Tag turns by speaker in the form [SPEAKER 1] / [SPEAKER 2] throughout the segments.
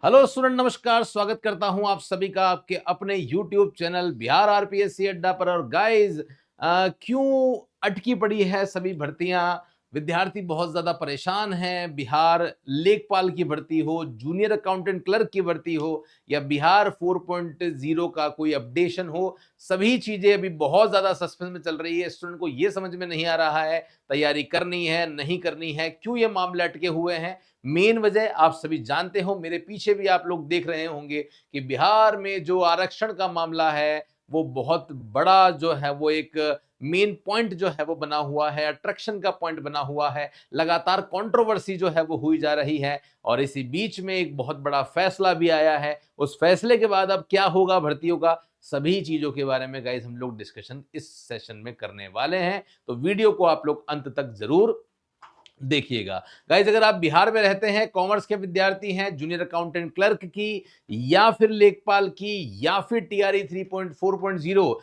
[SPEAKER 1] Hello student, नमस्कार। स्वागत करता हूं आप सभी का आपके अपने यूट्यूब चैनल बिहार आरपीएससी अड्डा पर। और गाइस, क्यों अटकी पड़ी है सभी भर्तियां? विद्यार्थी बहुत ज्यादा परेशान हैं। बिहार लेखपाल की भर्ती हो, जूनियर अकाउंटेंट क्लर्क की भर्ती हो, या बिहार 4.0 का कोई अपडेशन हो, सभी चीजें अभी बहुत ज्यादा सस्पेंस में चल रही है। स्टूडेंट को यह समझ में नहीं आ रहा है तैयारी करनी है नहीं करनी है, क्यों ये मामले अटके हुए हैं। मेन वजह आप सभी जानते हो, मेरे पीछे भी आप लोग देख रहे होंगे कि बिहार में जो आरक्षण का मामला है वो बहुत बड़ा जो है वो एक मेन पॉइंट जो है वो बना हुआ है, अट्रैक्शन का पॉइंट बना हुआ है। लगातार कंट्रोवर्सी जो है वो हुई जा रही है और इसी बीच में एक बहुत बड़ा फैसला भी आया है। उस फैसले के बाद अब क्या होगा भर्तियों का, सभी चीजों के बारे में गाइस हम लोग डिस्कशन इस सेशन में करने वाले हैं। तो वीडियो को आप लोग अंत तक जरूर देखिएगा। गाइज, अगर आप बिहार में रहते हैं, कॉमर्स के विद्यार्थी हैं, जूनियर अकाउंटेंट क्लर्क की या फिर लेखपाल की या फिर टीआरई 3.4.0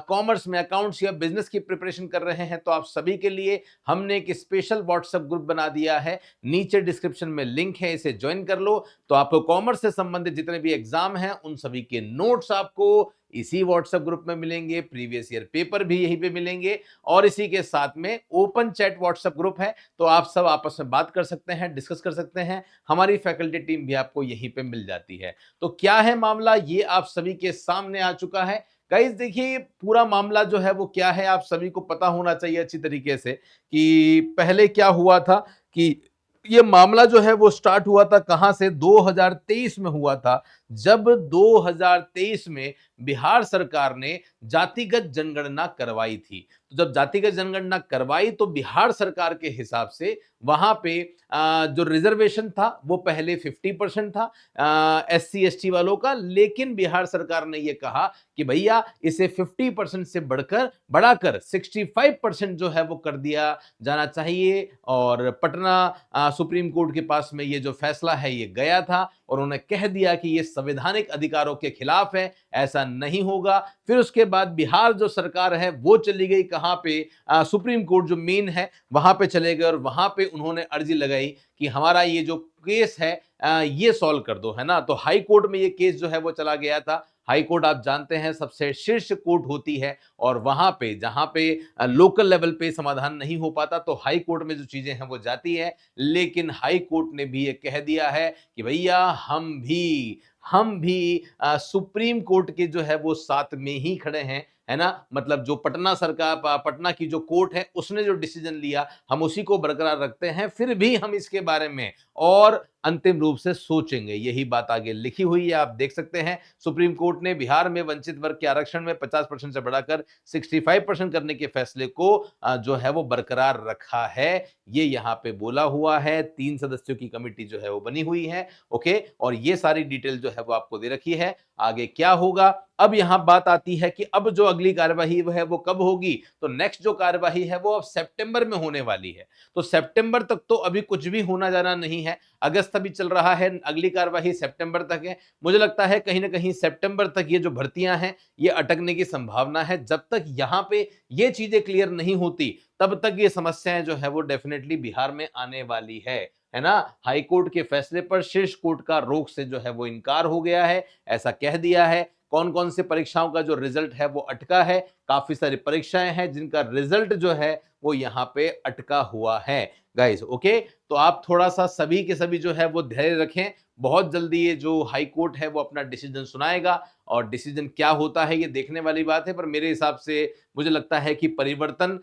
[SPEAKER 1] कॉमर्स में अकाउंट्स या बिजनेस की प्रिपरेशन कर रहे हैं, तो आप सभी के लिए हमने एक स्पेशल व्हाट्सएप ग्रुप बना दिया है। नीचे डिस्क्रिप्शन में लिंक है, इसे ज्वाइन कर लो। तो आपको कॉमर्स से संबंधित जितने भी एग्जाम हैं उन सभी के नोट्स आपको इसी व्हाट्सएप ग्रुप में मिलेंगे, प्रीवियस ईयर पेपर भी यहीं पे मिलेंगे और इसी के साथ में ओपन चैट व्हाट्सएप ग्रुप है, तो आप सब आपस में बात कर सकते हैं, डिस्कस कर सकते हैं। हमारी फैकल्टी टीम भी आपको यहीं पे मिल जाती है। तो क्या है मामला, ये आप सभी के सामने आ चुका है। गाइस देखिए, पूरा मामला जो है वो क्या है आप सभी को पता होना चाहिए अच्छी तरीके से कि पहले क्या हुआ था। कि ये मामला जो है वो स्टार्ट हुआ था कहां से, 2023 में हुआ था। जब 2023 में बिहार सरकार ने जातिगत जनगणना करवाई थी। तो जब जातिगत जनगणना करवाई तो बिहार सरकार के हिसाब से वहां पे जो रिजर्वेशन था वो पहले 50% था एससी एसटी वालों का, लेकिन बिहार सरकार ने यह कहा कि भैया इसे 50% से बढ़ाकर 65% जो है वो कर दिया जाना चाहिए। और पटना सुप्रीम कोर्ट के पास में ये जो फैसला है ये गया था और उन्होंने कह दिया कि ये संवैधानिक अधिकारों के खिलाफ है, ऐसा नहीं होगा। फिर उसके बाद बिहार जो सरकार है वो चली गई कहां पे, सुप्रीम कोर्ट जो मेन है वहां पे चले गए और वहां पे उन्होंने अर्जी लगाई कि हमारा ये जो केस है ये सॉल्व कर दो, है ना। तो हाई कोर्ट में ये केस जो है वो चला गया था। हाई कोर्ट आप जानते हैं सबसे शीर्ष कोर्ट होती है और वहां पे जहां पे लोकल लेवल पे समाधान नहीं हो पाता तो हाई कोर्ट में जो चीजें हैं वो जाती है। लेकिन हाई कोर्ट ने भी ये कह दिया है कि भैया हम भी सुप्रीम कोर्ट के जो है वो साथ में ही खड़े हैं, है ना। मतलब जो पटना सरकार, पटना की जो कोर्ट है उसने जो डिसीजन लिया हम उसी को बरकरार रखते हैं। फिर भी हम इसके बारे में और अंतिम रूप से सोचेंगे, यही बात आगे लिखी हुई है, आप देख सकते हैं। सुप्रीम कोर्ट ने बिहार में वंचित वर्ग के आरक्षण में 50% से बढ़ाकर 65% करने के फैसले को जो है वो बरकरार रखा है। ये यहाँ पे बोला हुआ है। 3 सदस्यों की कमेटी जो है वो बनी हुई है, ओके। और ये सारी डिटेल जो है वो आपको दे रखी है। आगे क्या होगा, अब यहां बात आती है कि अब जो अगली कार्यवाही है वो कब होगी। तो नेक्स्ट जो कार्यवाही है वो अब सितंबर में होने वाली है। तो सितंबर तक तो अभी कुछ भी होना जाना नहीं है। अगस्त अभी चल रहा है, अगली कार्यवाही सितंबर तक है। मुझे लगता है कहीं ना कहीं सितंबर तक ये जो भर्तियां हैं ये अटकने की संभावना है। जब तक यहां पे ये चीजें क्लियर नहीं होती तब तक ये समस्याएं जो है वो डेफिनेटली बिहार में आने वाली है ना। हाई कोर्ट के फैसले पर शीर्ष कोर्ट का रोक से जो है वो इनकार हो गया है, ऐसा कह दिया है। कौन कौन से परीक्षाओं का जो रिजल्ट है वो अटका है, काफी सारी परीक्षाएं हैं जिनका रिजल्ट जो है वो यहाँ पे अटका हुआ है गाइस, ओके। तो आप थोड़ा सा सभी के सभी जो है वो धैर्य रखें। बहुत जल्दी ये जो हाई कोर्ट है वो अपना डिसीजन सुनाएगा और डिसीजन क्या होता है ये देखने वाली बात है। पर मेरे हिसाब से मुझे लगता है कि परिवर्तन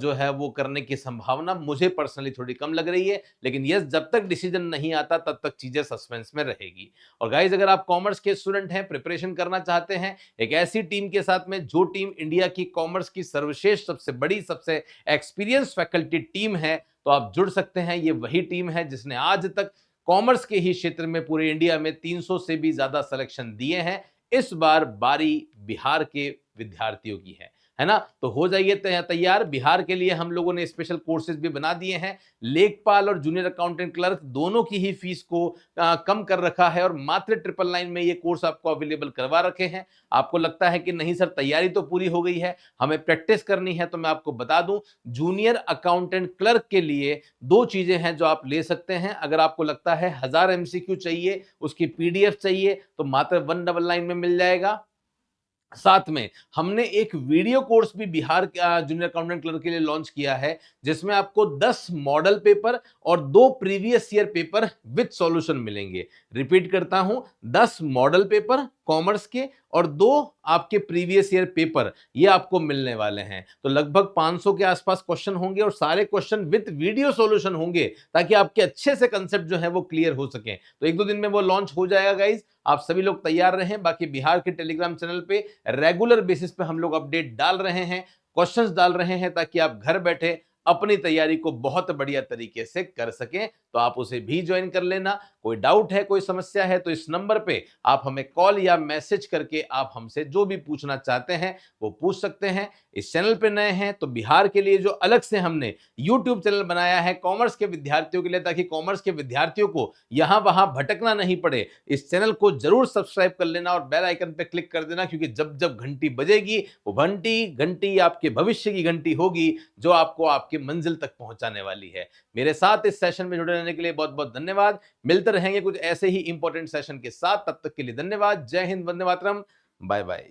[SPEAKER 1] जो है वो करने की संभावना मुझे पर्सनली थोड़ी कम लग रही है। लेकिन यस, जब तक डिसीजन नहीं आता तब तक चीजें सस्पेंस में रहेगी। और गाइज, अगर आप कॉमर्स के स्टूडेंट हैं, प्रिपरेशन करना चाहते हैं एक ऐसी टीम के साथ में जो टीम इंडिया की कॉमर्स की सर्वश्रेष्ठ, सबसे बड़ी, सबसे एक्सपीरियंस फैकल्टी टीम है, तो आप जुड़ सकते हैं। ये वही टीम है जिसने आज तक कॉमर्स के ही क्षेत्र में पूरे इंडिया में 300 से भी ज्यादा सिलेक्शन दिए हैं। इस बार बारी बिहार के विद्यार्थियों की है है ना। तो हो जाइए तैयार। बिहार के लिए हम लोगों ने स्पेशल कोर्सेज भी बना दिए हैं। लेखपाल और जूनियर अकाउंटेंट क्लर्क दोनों की ही फीस को कम कर रखा है और मात्र 999 में ये कोर्स आपको अवेलेबल करवा रखे हैं। आपको लगता है कि नहीं सर तैयारी तो पूरी हो गई है, हमें प्रैक्टिस करनी है, तो मैं आपको बता दूं जूनियर अकाउंटेंट क्लर्क के लिए दो चीजें हैं जो आप ले सकते हैं। अगर आपको लगता है 1000 एमसीक्यू चाहिए, उसकी पीडीएफ चाहिए, तो मात्र 199 में मिल जाएगा। साथ में हमने एक वीडियो कोर्स भी बिहार जूनियर अकाउंटेंट क्लर्क के लिए लॉन्च किया है, जिसमें आपको 10 मॉडल पेपर और 2 previous year paper with solution मिलेंगे। रिपीट करता हूं, 10 मॉडल पेपर कॉमर्स के और 2 आपके प्रीवियस ईयर पेपर ये आपको मिलने वाले हैं। तो लगभग 500 के आसपास क्वेश्चन होंगे और सारे क्वेश्चन विद वीडियो सॉल्यूशन होंगे, ताकि आपके अच्छे से कंसेप्ट जो है वो क्लियर हो सके। तो 1-2 दिन में वो लॉन्च हो जाएगा गाइज, आप सभी लोग तैयार रहें। बाकी बिहार के टेलीग्राम चैनल पे रेगुलर बेसिस पे हम लोग अपडेट डाल रहे हैं, क्वेश्चंस डाल रहे हैं, ताकि आप घर बैठे अपनी तैयारी को बहुत बढ़िया तरीके से कर सकें। तो आप उसे भी ज्वाइन कर लेना। कोई डाउट है, कोई समस्या है, तो इस नंबर पे आप हमें कॉल या मैसेज करके आप हमसे जो भी पूछना चाहते हैं वो पूछ सकते हैं। इस चैनल पे नए हैं तो बिहार के लिए जो अलग से हमने यूट्यूब चैनल बनाया है कॉमर्स के विद्यार्थियों के लिए, ताकि कॉमर्स के विद्यार्थियों को यहां वहां भटकना नहीं पड़े, इस चैनल को जरूर सब्सक्राइब कर लेना और बेल आइकन पे क्लिक कर देना, क्योंकि जब जब घंटी बजेगी वो घंटी आपके भविष्य की घंटी होगी, जो आपको आपके मंजिल तक पहुंचाने वाली है। मेरे साथ इस सेशन में जुड़े रहने के लिए बहुत बहुत धन्यवाद। मिलते रहेंगे कुछ ऐसे ही इंपॉर्टेंट सेशन के साथ, तब तक के लिए धन्यवाद। जय हिंद, वंदे मातरम, बाय बाय।